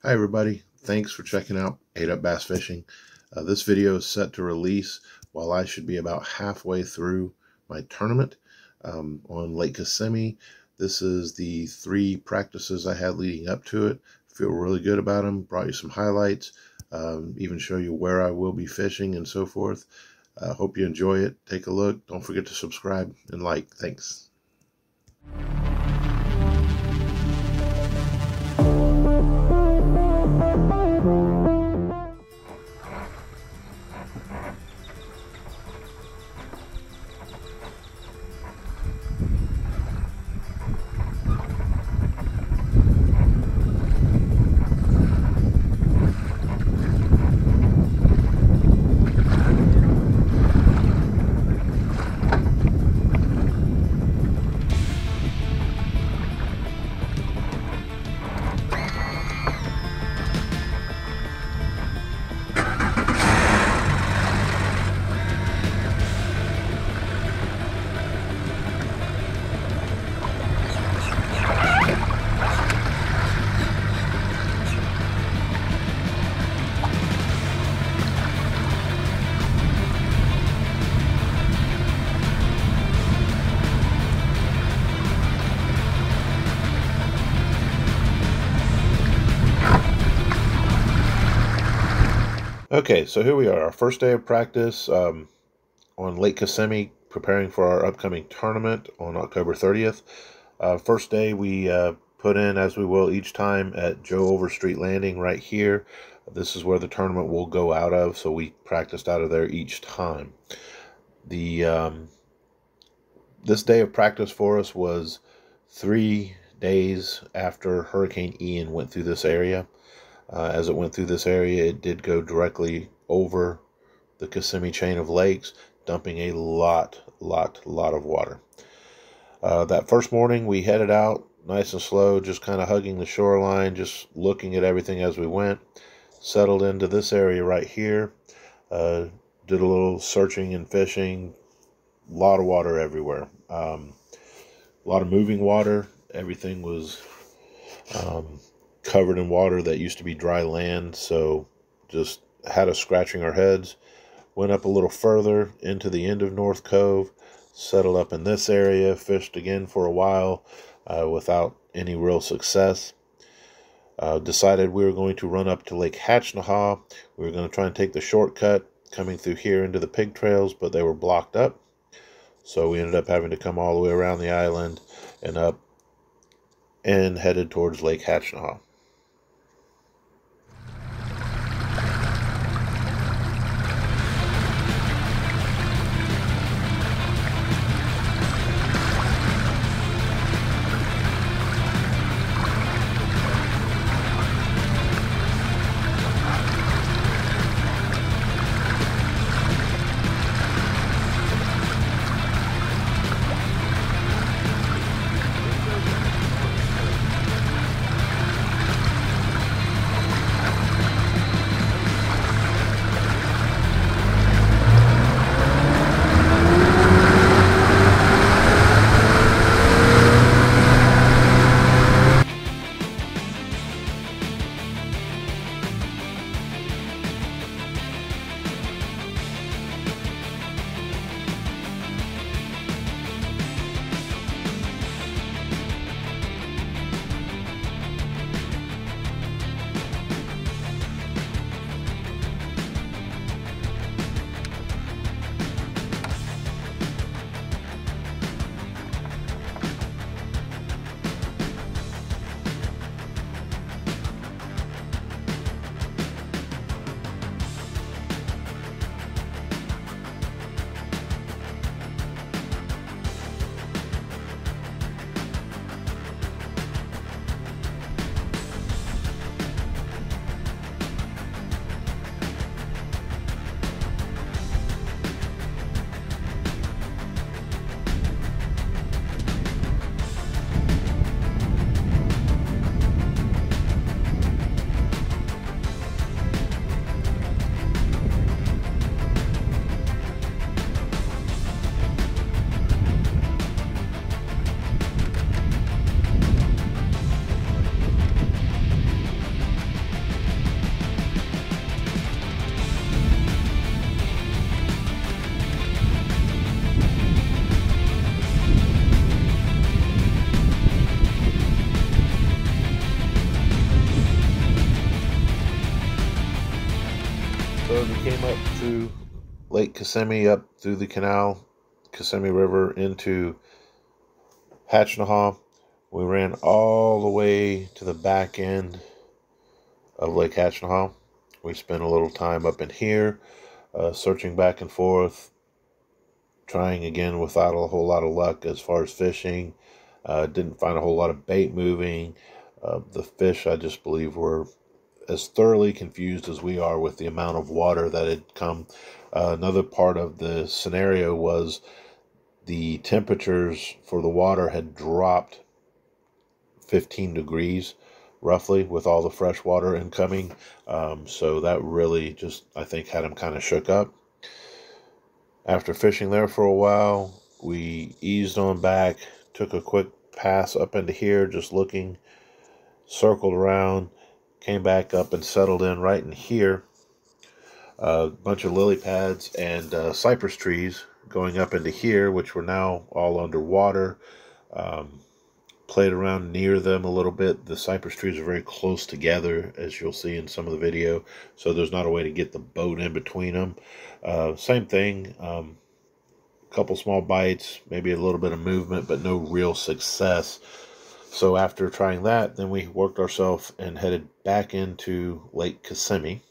Hi everybody, thanks for checking out 8-Up Bass Fishing. This video is set to release while I should be about halfway through my tournament on Lake Kissimmee. This is the 3 practices I had leading up to it. Feel really good about them, brought you some highlights, even show you where I will be fishing and so forth. Hope you enjoy it. Take a look. Don't forget to subscribe and like. Thanks. Okay, so here we are, our first day of practice on Lake Kissimmee, preparing for our upcoming tournament on October 30th. First day we put in, as we will each time, at Joe Overstreet Landing right here. This is where the tournament will go out of, so we practiced out of there each time. This day of practice for us was 3 days after Hurricane Ian went through this area. As it went through this area, it did go directly over the Kissimmee chain of lakes, dumping a lot of water. That first morning, we headed out nice and slow, just kind of hugging the shoreline, just looking at everything as we went. Settled into this area right here. Did a little searching and fishing. A lot of water everywhere. A lot of moving water. Everything was covered in water that used to be dry land, so just had us scratching our heads. Went up a little further into the end of North Cove, settled up in this area, fished again for a while without any real success. Decided we were going to run up to Lake Hatchnahaw. We were going to try and take the shortcut coming through here into the pig trails, but they were blocked up, so we ended up having to come all the way around the island and up and headed towards Lake Hatchnahaw. So we came up through Lake Kissimmee, up through the canal, Kissimmee River, into Hatchnahaw. We ran all the way to the back end of Lake Hatchnahaw. We spent a little time up in here, searching back and forth, trying again without a whole lot of luck as far as fishing. Didn't find a whole lot of bait moving. The fish, I just believe, were as thoroughly confused as we are with the amount of water that had come. Another part of the scenario was the temperatures for the water had dropped 15 degrees roughly with all the fresh water incoming. So that really just, I think, had them kind of shook up. After fishing there for a while, we eased on back, took a quick pass up into here, just looking, circled around, came back up and settled in right in here. A bunch of lily pads and cypress trees going up into here, which were now all underwater. Played around near them a little bit. The cypress trees are very close together, as you'll see in some of the video, so there's not a way to get the boat in between them. Same thing, couple small bites, maybe a little bit of movement, but no real success. So after trying that, then we worked ourselves and headed back into Lake Kissimmee.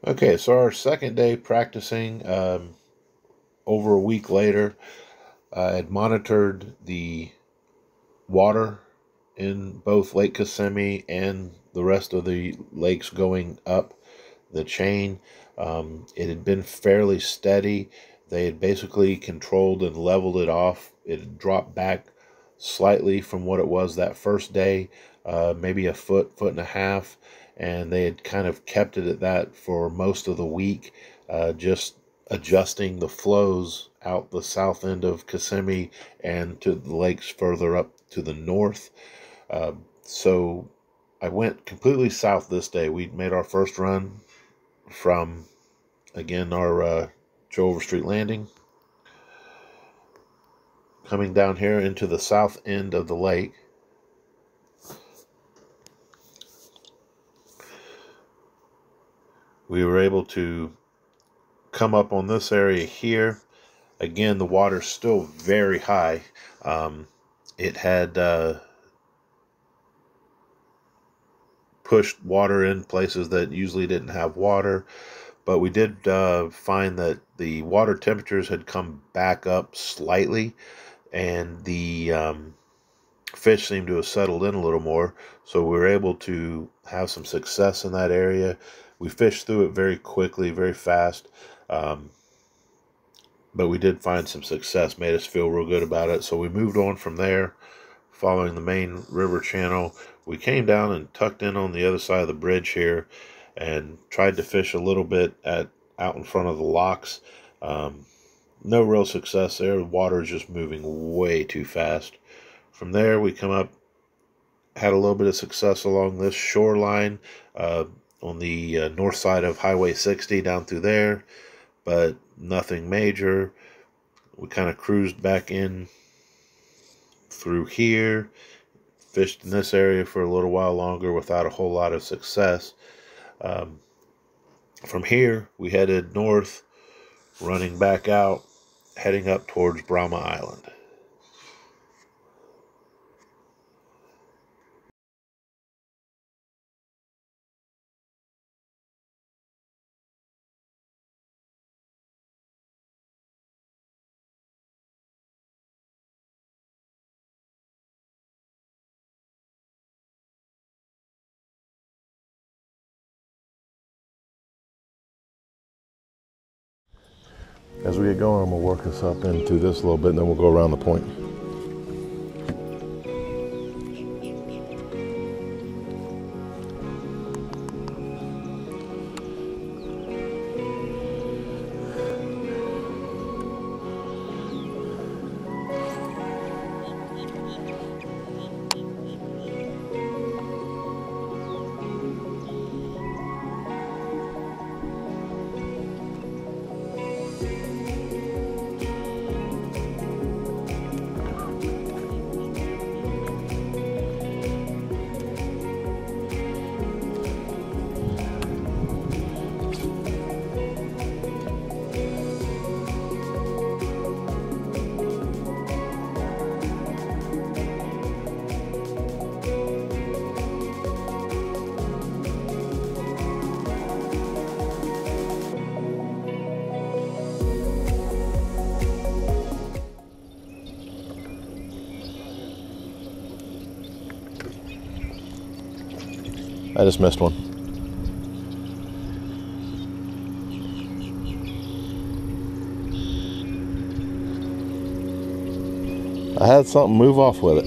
Okay, so our second day practicing, over a week later, I had monitored the water in both Lake Kissimmee and the rest of the lakes going up the chain. It had been fairly steady. They had basically controlled and leveled it off. It had dropped back slightly from what it was that first day, maybe a foot, foot and a half, and they had kind of kept it at that for most of the week, just adjusting the flows out the south end of Kissimmee and to the lakes further up to the north. So I went completely south this day. We made our first run from, again, our Joe Overstreet landing, coming down here into the south end of the lake. We were able to come up on this area here. Again, the water's still very high. It had pushed water in places that usually didn't have water, but we did find that the water temperatures had come back up slightly, and the fish seemed to have settled in a little more, so we were able to have some success in that area. We fished through it very quickly, very fast, but we did find some success, made us feel real good about it. So we moved on from there, following the main river channel. We came down and tucked in on the other side of the bridge here and tried to fish a little bit out in front of the locks. No real success there. The water is just moving way too fast. From there, we come up, had a little bit of success along this shoreline on the north side of Highway 60 down through there, but nothing major. We kind of cruised back in through here, fished in this area for a little while longer without a whole lot of success. From here, we headed north, running back out, heading up towards Brahma Island. As we get going, I'm gonna work us up into this a little bit and then we'll go around the point. I just missed one. I had something move off with it.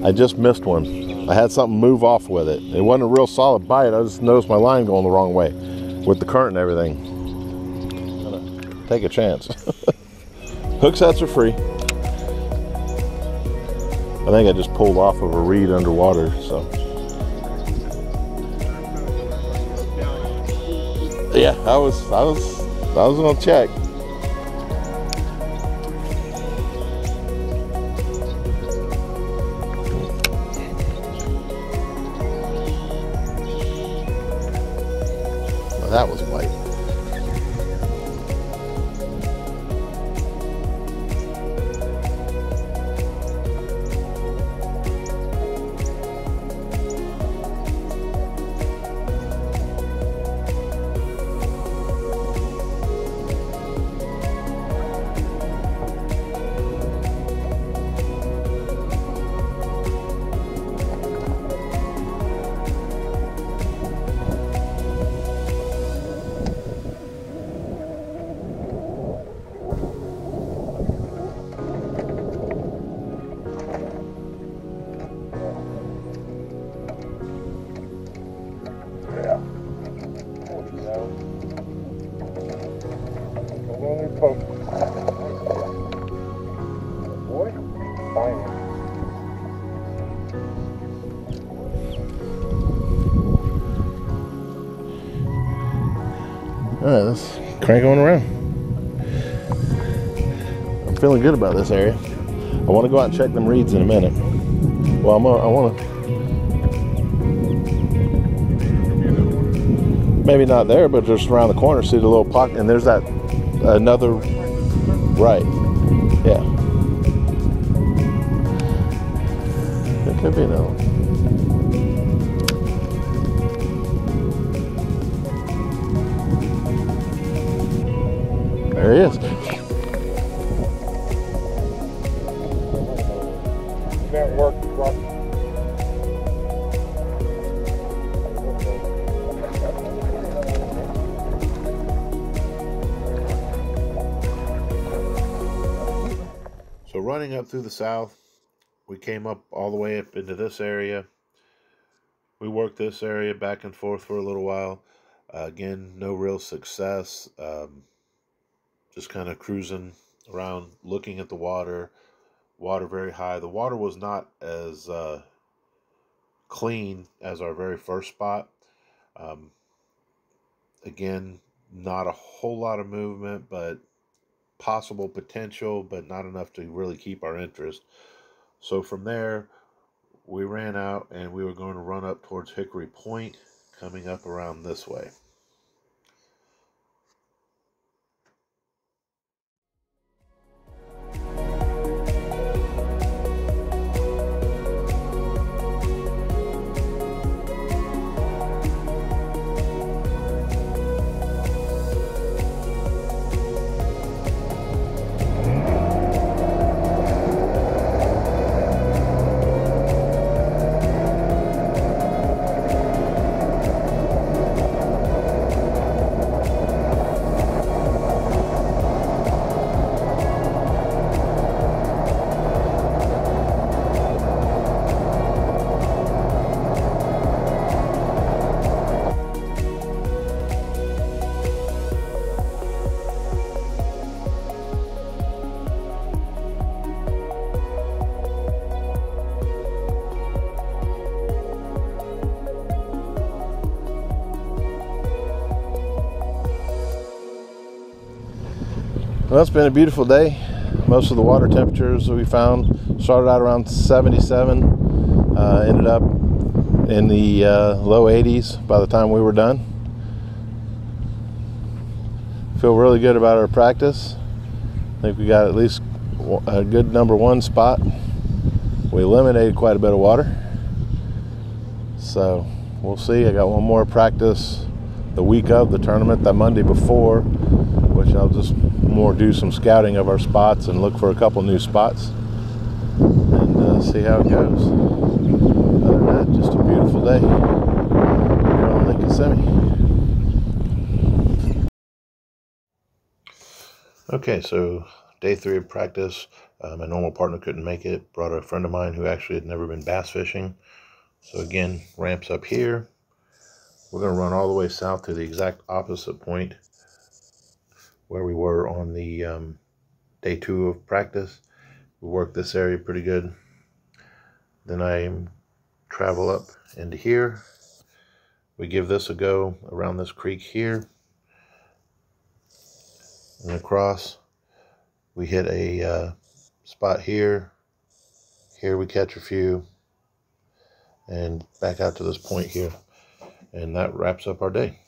I just missed one. I had something move off with it. It wasn't a real solid bite. I just noticed my line going the wrong way with the current and everything. I'm gonna take a chance. Hook sets are free. I think I just pulled off of a reed underwater, so. Yeah, I was gonna check. Well, that was white. Alright, let's crank on around. I'm feeling good about this area. I want to go out and check them reeds in a minute. Well, I want to. Maybe not there, but just around the corner, see the little pocket, and there's that another. Right. Yeah. There could be another one. There he is. That worked. So running up through the south, we came up all the way up into this area. We worked this area back and forth for a little while. Again, no real success. Just kind of cruising around, looking at the water very high. The water was not as clean as our very first spot. Again, not a whole lot of movement, but possible potential, but not enough to really keep our interest. So from there, we ran out and we were going to run up towards Hickory Point, coming up around this way. Well, it's been a beautiful day. Most of the water temperatures that we found started out around 77, ended up in the low 80s by the time we were done. Feel really good about our practice. I think we got at least a good number one spot. We eliminated quite a bit of water. So we'll see. I got one more practice the week of the tournament, that Monday before, which I'll just more do some scouting of our spots and look for a couple new spots and see how it goes. Other than that, just a beautiful day here on Lake Kissimmee. Okay, so day 3 of practice. My normal partner couldn't make it. Brought a friend of mine who actually had never been bass fishing. So again, ramps up here. We're going to run all the way south to the exact opposite point where we were on the day 2 of practice. We worked this area pretty good. Then I travel up into here. We give this a go around this creek here and across. We hit a spot here. Here we catch a few and back out to this point here. And that wraps up our day.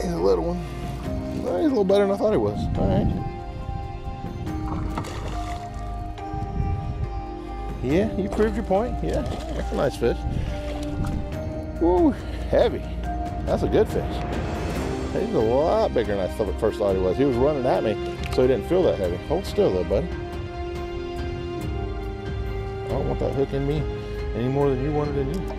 He's a little one. Well, he's a little better than I thought he was. All right. Yeah, you proved your point. Yeah, that's a nice fish. Ooh, heavy. That's a good fish. He's a lot bigger than I first thought he was. He was running at me, so he didn't feel that heavy. Hold still though, buddy. I don't want that hook in me any more than you wanted in you.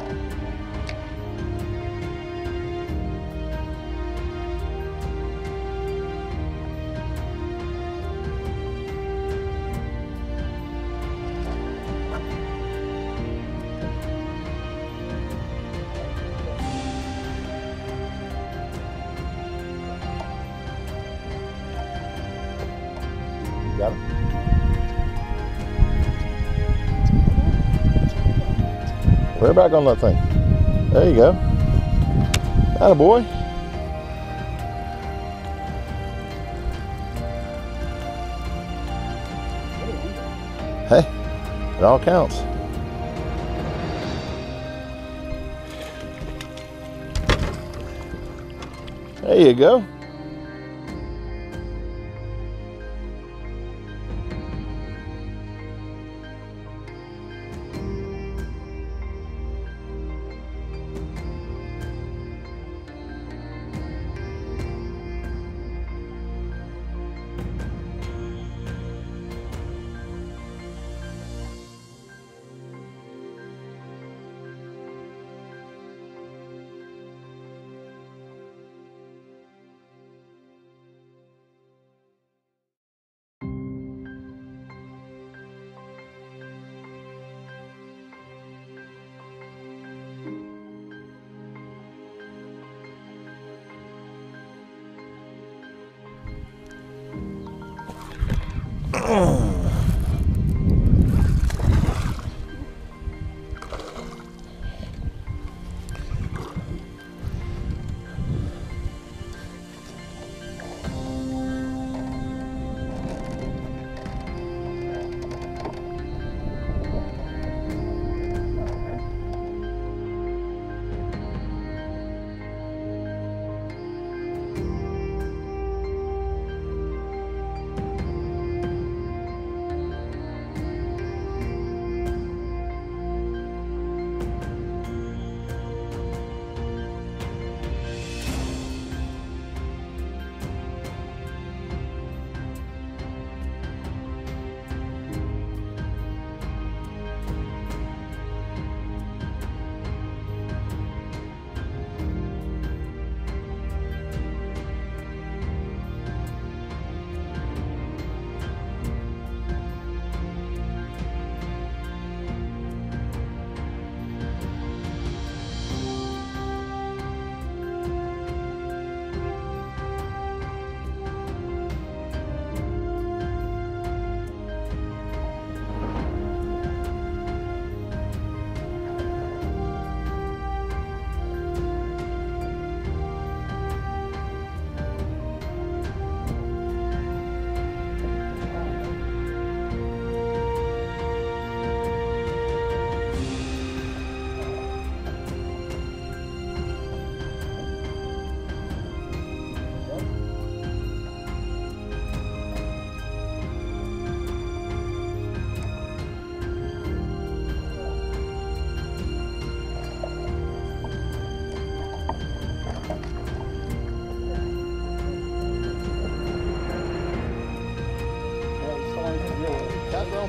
We're back on that thing. There you go. Attaboy. Hey, it all counts. There you go.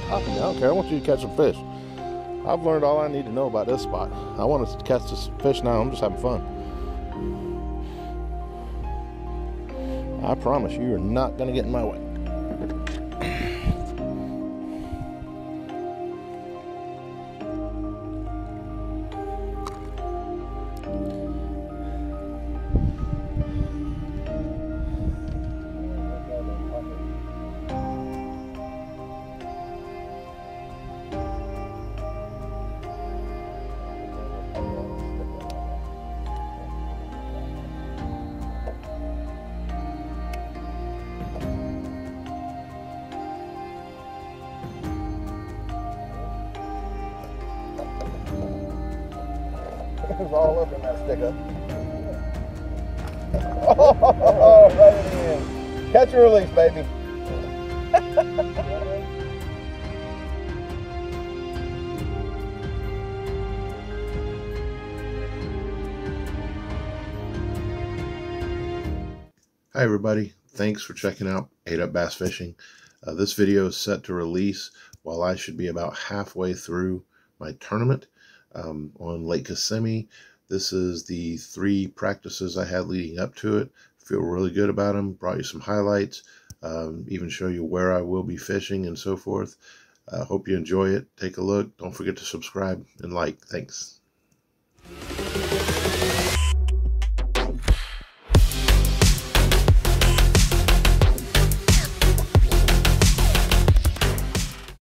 I don't care. I want you to catch some fish. I've learned all I need to know about this spot. I want to catch this fish now. I'm just having fun. I promise you, you're not going to get in my way. It was all up in that sticker. Oh, right in the end. Catch and release, baby. Hi everybody, thanks for checking out 8-Up Bass Fishing. This video is set to release while I should be about halfway through my tournament on Lake Kissimmee. This is the 3 practices I had leading up to it. Feel really good about them. Brought you some highlights, even show you where I will be fishing and so forth. Hope you enjoy it. Take a look. Don't forget to subscribe and like. Thanks.